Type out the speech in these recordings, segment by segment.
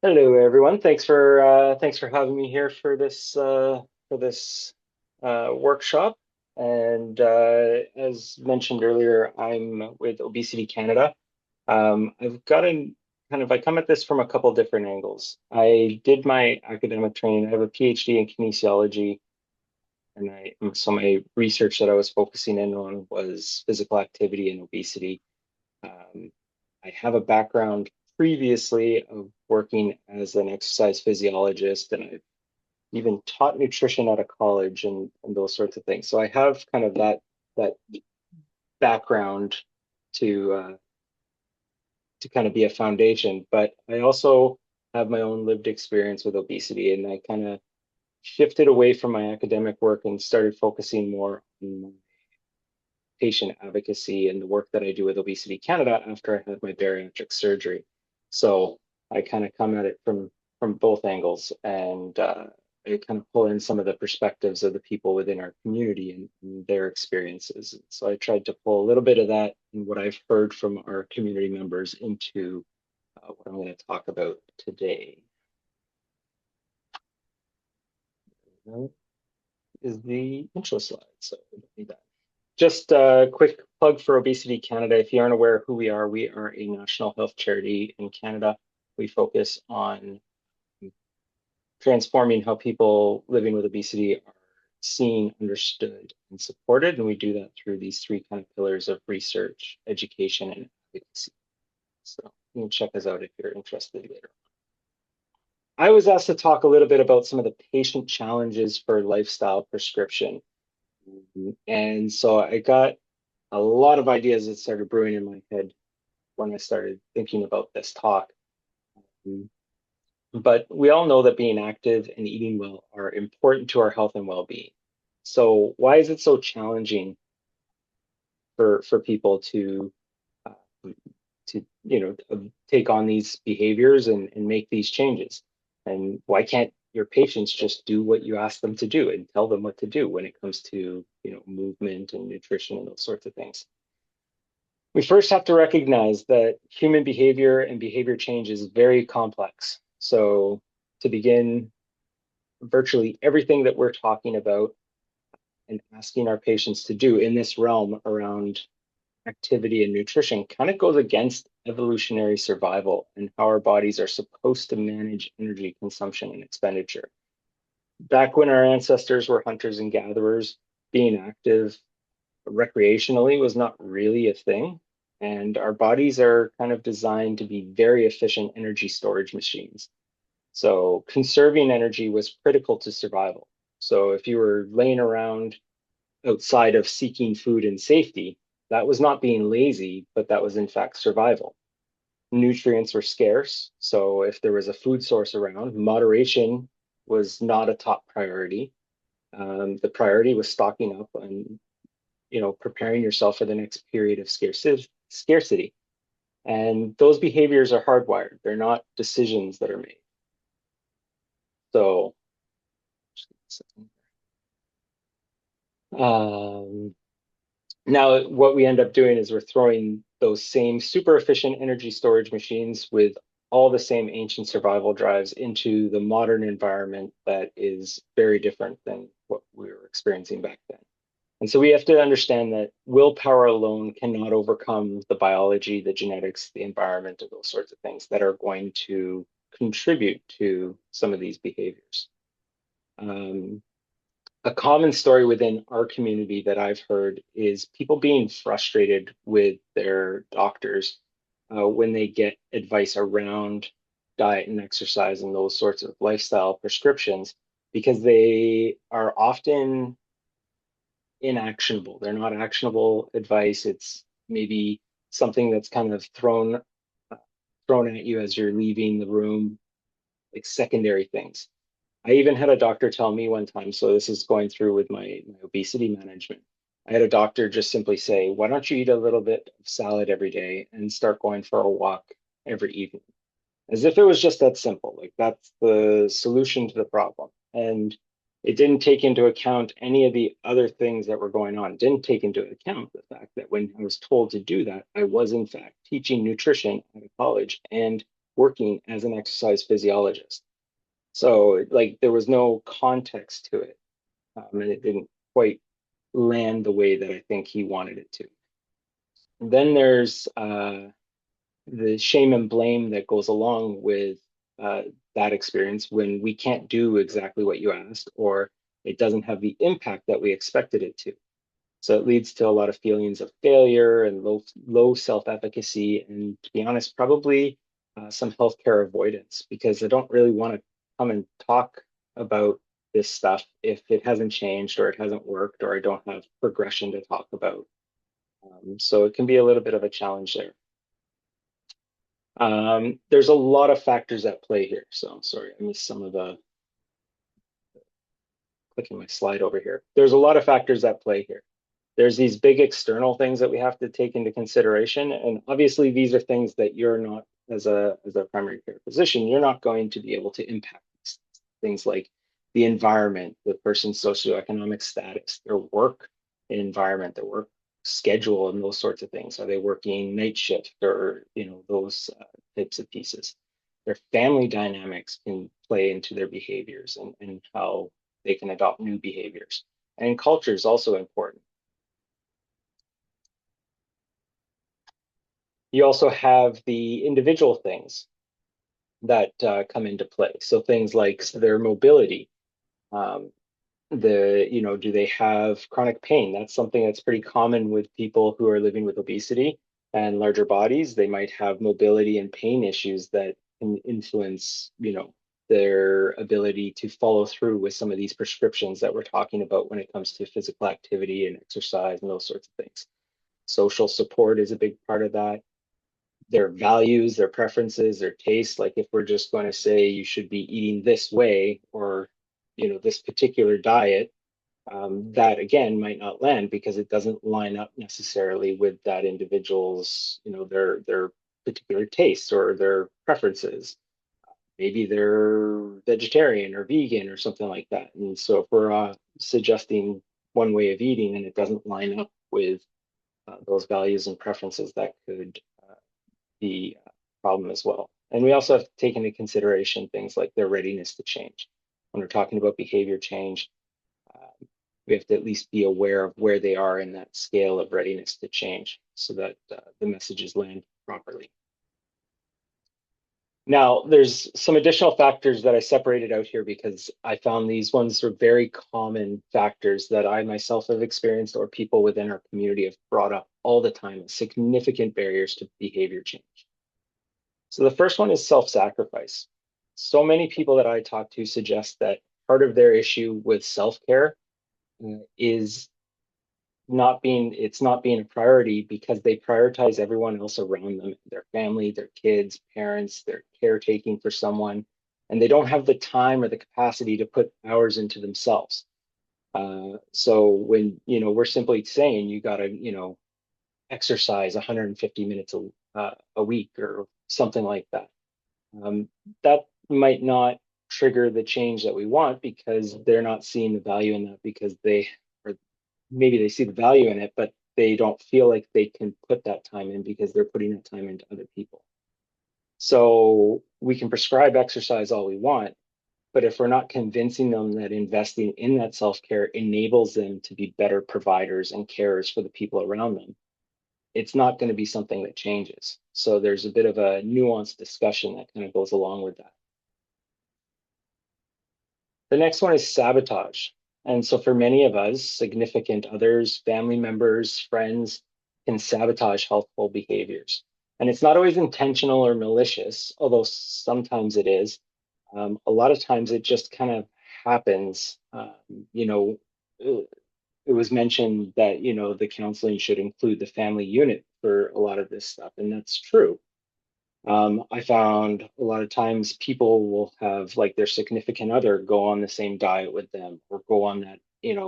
Hello, everyone. Thanks for having me here for this workshop. And as mentioned earlier, I'm with Obesity Canada. I come at this from a couple different angles. I did my academic training. I have a PhD in kinesiology, and so my research that I was focusing in on was physical activity and obesity. Um, I have a background previously of working as an exercise physiologist, and I've even taught nutrition at a college and those sorts of things. So I have kind of that background to to kind of be a foundation, but I also have my own lived experience with obesity, and I kind of shifted away from my academic work and started focusing more on patient advocacy and the work that I do with Obesity Canada after I had my bariatric surgery. So I kind of come at it from both angles, and I kind of pull in some of the perspectives of the people within our community and their experiences. So I tried to pull a little bit of that and what I've heard from our community members into what I'm going to talk about today. Is the intro slide. So we don't need that. Just a quick plug for Obesity Canada. If you aren't aware of who we are a national health charity in Canada. We focus on transforming how people living with obesity are seen, understood, and supported. And we do that through these three kind of pillars of research, education, and advocacy. So you can check us out if you're interested later. I was asked to talk a little bit about some of the patient challenges for lifestyle prescription. And so I got a lot of ideas that started brewing in my head when I started thinking about this talk. But we all know that being active and eating well are important to our health and well-being. So why is it so challenging for people uh, to take on these behaviors and make these changes? And why can't your patients just do what you ask them to do and tell them what to do when it comes to movement and nutrition and those sorts of things? We first have to recognize that human behavior and behavior change is very complex. So, to begin, virtually everything that we're talking about and asking our patients to do in this realm around activity and nutrition kind of goes against evolutionary survival and how our bodies are supposed to manage energy consumption and expenditure. Back when our ancestors were hunters and gatherers, being active recreationally was not really a thing. And our bodies are kind of designed to be very efficient energy storage machines. So conserving energy was critical to survival. So if you were laying around outside of seeking food and safety, that was not being lazy, but that was in fact survival. Nutrients were scarce. So if there was a food source around, moderation was not a top priority. The priority was stocking up and preparing yourself for the next period of scarcity. And those behaviors are hardwired. They're not decisions that are made. So um, now what we end up doing is we're throwing those same super efficient energy storage machines with all the same ancient survival drives into the modern environment that is very different than what we were experiencing back then. And so we have to understand that willpower alone cannot overcome the biology, the genetics, the environment, and those sorts of things that are going to contribute to some of these behaviors. Um, a common story within our community that I've heard is people being frustrated with their doctors when they get advice around diet and exercise and those sorts of lifestyle prescriptions because they are often inactionable. They're not actionable advice. It's maybe something that's kind of thrown at you as you're leaving the room, like secondary things. I even had a doctor tell me one time, so this is going through with my obesity management. I had a doctor just simply say, why don't you eat a little bit of salad every day and start going for a walk every evening? As if it was just that simple. Like that's the solution to the problem. And it didn't take into account any of the other things that were going on. It didn't take into account the fact that when I was told to do that, I was in fact teaching nutrition at a college and working as an exercise physiologist. So like there was no context to it, and it didn't quite land the way that I think he wanted it to. And then there's the shame and blame that goes along with uh, that experience when we can't do exactly what you asked, or it doesn't have the impact that we expected it to. So it leads to a lot of feelings of failure and low self-efficacy, and to be honest, probably some healthcare avoidance because I don't really want to come and talk about this stuff if it hasn't changed or it hasn't worked or I don't have progression to talk about. So it can be a little bit of a challenge there. There's a lot of factors at play here. So I'm sorry, I missed some of the clicking my slide over here. There's a lot of factors at play here. There's these big external things that we have to take into consideration. And obviously these are things that you're not, as a primary care physician, you're not going to be able to impact things like the environment, the person's socioeconomic status, their work environment, their work schedule, and those sorts of things. Are they working night shift or, those types of pieces? Their family dynamics can play into their behaviors and how they can adopt new behaviors. And culture is also important. You also have the individual things that come into play. So things like their mobility, um, do they have chronic pain? That's something that's pretty common with people who are living with obesity and larger bodies. They might have mobility and pain issues that can influence, their ability to follow through with some of these prescriptions that we're talking about when it comes to physical activity and exercise and those sorts of things. Social support is a big part of that. Their values, their preferences, their tastes. Like if we're just going to say you should be eating this way or, this particular diet, that again might not land because it doesn't line up necessarily with that individual's, their particular tastes or their preferences. Maybe they're vegetarian or vegan or something like that. And so if we're suggesting one way of eating and it doesn't line up with those values and preferences, that could be a problem as well. And we also have to take into consideration things like their readiness to change. When we're talking about behavior change, we have to at least be aware of where they are in that scale of readiness to change so that the messages land properly. Now, there's some additional factors that I separated out here because I found these ones are very common factors that I myself have experienced or people within our community have brought up all the time as significant barriers to behavior change. So the first one is self-sacrifice. So many people that I talk to suggest that part of their issue with self-care is it's not being a priority because they prioritize everyone else around them, their family, their kids, parents, their caretaking for someone, and they don't have the time or the capacity to put hours into themselves. So when, we're simply saying you got to, exercise 150 minutes a week or something like that. That might not trigger the change that we want because they're not seeing the value in that because or maybe they see the value in it, but they don't feel like they can put that time in because they're putting that time into other people. So we can prescribe exercise all we want, but if we're not convincing them that investing in that self-care enables them to be better providers and carers for the people around them, it's not going to be something that changes. So there's a bit of a nuanced discussion that kind of goes along with that. The next one is sabotage. And so for many of us, significant others, family members, friends can sabotage healthful behaviors. And it's not always intentional or malicious, although sometimes it is. A lot of times it just kind of happens. It was mentioned that, the counseling should include the family unit for a lot of this stuff, and that's true. I found a lot of times people will have like their significant other go on the same diet with them or go on that,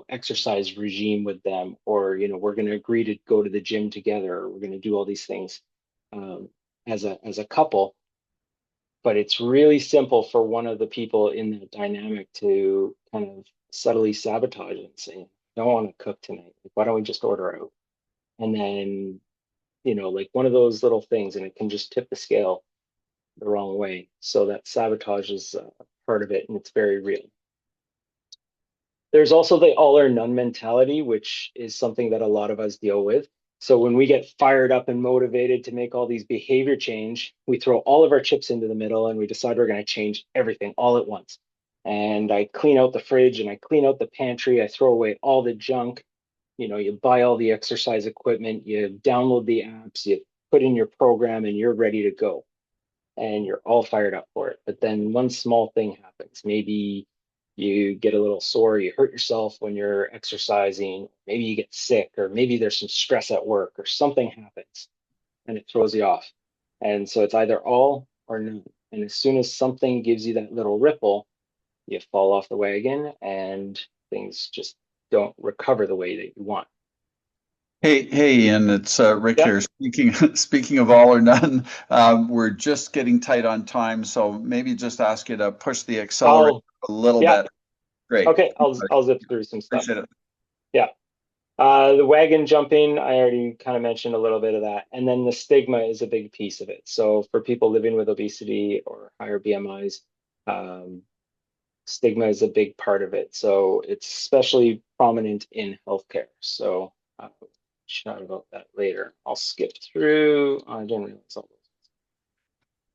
exercise regime with them, or, we're going to agree to go to the gym together, or we're going to do all these things um, as a couple. But it's really simple for one of the people in that dynamic to kind of subtly sabotage it and say, I don't want to cook tonight. Like, why don't we just order out? And then, like one of those little things, and it can just tip the scale. the wrong way. So that sabotage is part of it, and it's very real. There's also the all or none mentality, which is something that a lot of us deal with. So when we get fired up and motivated to make all these behavior change, we throw all of our chips into the middle and we decide we're going to change everything all at once. And I clean out the fridge and I clean out the pantry. I throw away all the junk. You buy all the exercise equipment, you download the apps, you put in your program, and you're ready to go. And you're all fired up for it. But then one small thing happens. Maybe you get a little sore, you hurt yourself when you're exercising, maybe you get sick, or maybe there's some stress at work, or something happens and it throws you off. And so it's either all or none. And as soon as something gives you that little ripple, you fall off the wagon and things just don't recover the way that you want. Hey, Ian, it's Rick Yeah. here. Speaking of all or none, we're just getting tight on time, so maybe just ask you to push the accelerator I'll, a little yeah. bit. Great. Okay. I'll zip through some stuff. Appreciate it. Yeah. The wagon jumping, I already kind of mentioned a little bit of that. And then the stigma is a big piece of it. So for people living with obesity or higher BMIs, um, stigma is a big part of it. So it's especially prominent in healthcare. So chat about that later. I'll skip through. I didn't realize all those.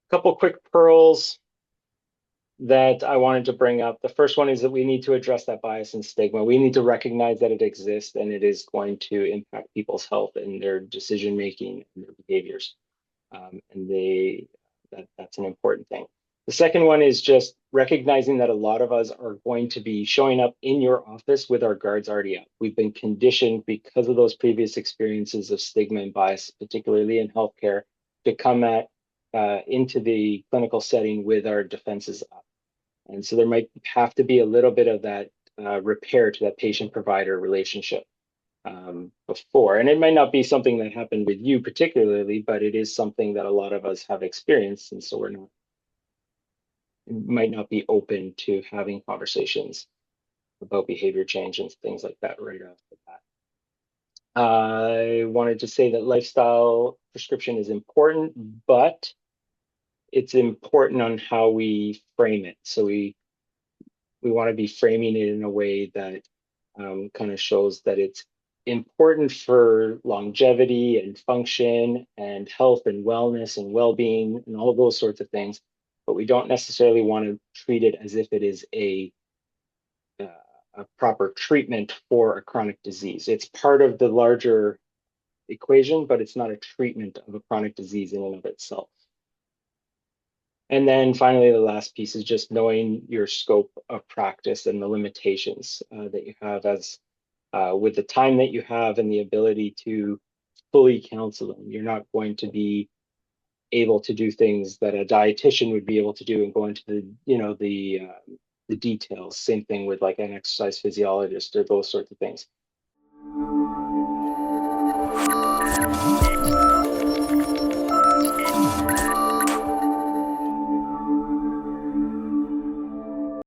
A couple quick pearls that I wanted to bring up. The first one is that we need to address that bias and stigma. We need to recognize that it exists and it is going to impact people's health and their decision making and their behaviors. And that's an important thing. The second one is just recognizing that a lot of us are going to be showing up in your office with our guards already up. We've been conditioned because of those previous experiences of stigma and bias, particularly in healthcare, to come into the clinical setting with our defenses up. And so there might have to be a little bit of that repair to that patient provider relationship before. And it might not be something that happened with you particularly, but it is something that a lot of us have experienced. And so might not be open to having conversations about behavior change and things like that right off the bat. I wanted to say that lifestyle prescription is important, but it's important on how we frame it. So we want to be framing it in a way that kind of shows that it's important for longevity and function and health and wellness and well-being and all of those sorts of things. But we don't necessarily want to treat it as if it is uh, a proper treatment for a chronic disease. It's part of the larger equation, but it's not a treatment of a chronic disease in and of itself. And then finally, the last piece is just knowing your scope of practice and the limitations that you have as with the time that you have and the ability to fully counsel them. You're not going to be able to do things that a dietitian would be able to do and go into the details. Same thing with like an exercise physiologist or those sorts of things.